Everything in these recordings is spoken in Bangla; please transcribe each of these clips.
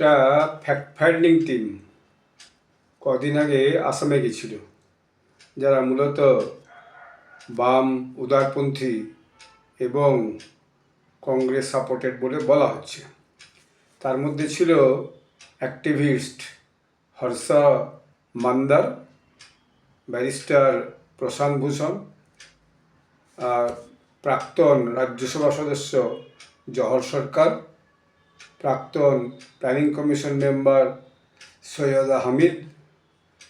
একটা ফ্যাক্ট ফাইন্ডিং টিম কদিন আগে আসামে গেছিল, যারা মূলত বাম উদারপন্থী এবং কংগ্রেস সাপোর্টেড বলে বলা হচ্ছে। তার মধ্যে ছিল অ্যাক্টিভিস্ট হর্ষ মান্দার, ব্যারিস্টার প্রশান্ত ভূষণ, প্রাক্তন রাজ্যসভা সদস্য জহর সরকার, প্রাক্তন planning commission member Syed Hamid,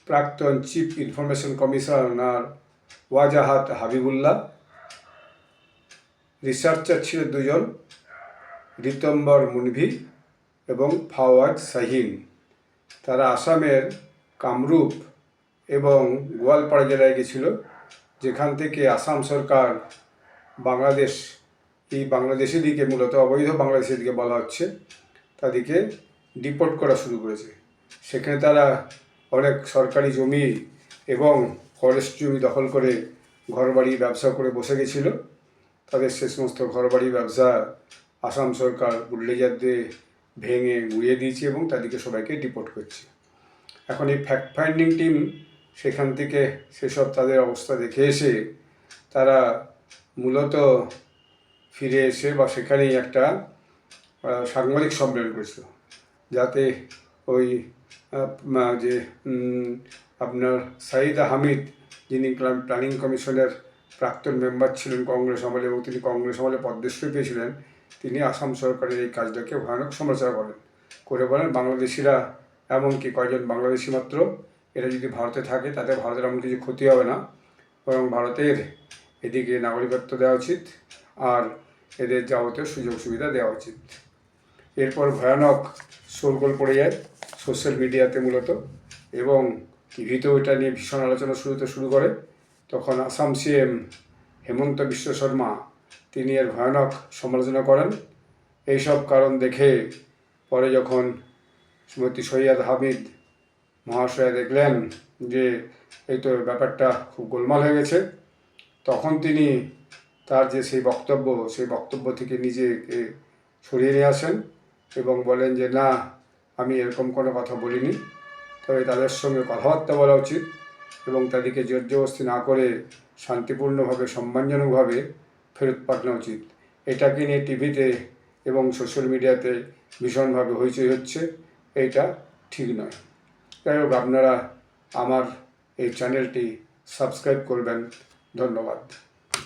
প্রাক্তন chief information commissioner Wajahat Habibullah, researcher ছিল দুজন, ঋতম্বর মুনভি এবং ফাওয়াদ শাহিন। তারা আসামের কামরূপ এবং গোয়ালপাড়া জেলায় গেছিল, যেখান থেকে আসাম সরকার বাংলাদেশি দিকে, মূলত অবৈধ বাংলাদেশি দিকে বলা হচ্ছে, তাদেরকে ডিপোর্ট করা শুরু করেছে। সেখানে তারা অনেক সরকারি জমি এবং ফরেস্ট জমি দখল করে ঘরবাড়ি ব্যবসা করে বসে গেছিল। তাদের সে সমস্ত ঘরবাড়ি ব্যবসা আসাম সরকার বুলডোজার দিয়ে ভেঙে গুঁড়িয়ে দিয়েছে এবং তাদেরকে সবাইকে ডিপোর্ট করছে। এখন এই ফ্যাক্ট ফাইন্ডিং টিম সেখান থেকে সেসব তাদের অবস্থা দেখে এসে তারা মূলত ফিরে এসে বা সেখানেই একটা সাংবাদিক সম্মেলন করেছিল, যাতে ওই যে আপনার সাইদ হামিদ, যিনি প্ল্যানিং কমিশনের প্রাক্তন মেম্বার ছিলেন কংগ্রেস আমলে এবং তিনি কংগ্রেস আমলে পদ্মশ্রী পেয়েছিলেন, তিনি আসাম সরকারের এই কাজটাকে ভয়ানক সমালোচনা করে বলেন বাংলাদেশিরা, এমনকি কয়েকজন বাংলাদেশি মাত্র, এরা যদি ভারতে থাকে তাতে ভারতের এমন কিছু ক্ষতি হবে না, বরং ভারতের এদিকে নাগরিকত্ব দেওয়া উচিত আর এদের যাবতীয় সুযোগ সুবিধা দেওয়া উচিত। এরপর ভয়ানক শোরগোল পড়ে যায় সোশ্যাল মিডিয়াতে মূলত, এবং টিভিতেও এটা নিয়ে ভীষণ আলোচনা শুরু করে। তখন আসাম সিএম হেমন্ত বিশ্ব শর্মা তিনি এর ভয়ানক সমালোচনা করেন। এইসব কারণ দেখে পরে যখন শ্রীমতী সৈয়দ হামিদ মহাশয়া দেখলেন যে এই তো ব্যাপারটা খুব গোলমাল হয়ে গেছে, তখন তিনি তার যে সেই বক্তব্য থেকে নিজেকে সরিয়ে নিয়ে আসেন এবং বলেন যে না, আমি এরকম কোনো কথা বলিনি, তবে তাদের সঙ্গে কথাবার্তা বলা উচিত এবং তাদেরকে জোরজবস্তি না করে শান্তিপূর্ণভাবে সম্মানজনকভাবে ফেরত পাঠানো উচিত। এটাকে নিয়ে টিভিতে এবং সোশ্যাল মিডিয়াতে ভীষণভাবে হইচই হচ্ছে, এইটা ঠিক নয়। যাই হোক, আপনারা আমার এই চ্যানেলটি সাবস্ক্রাইব করবেন। ধন্যবাদ।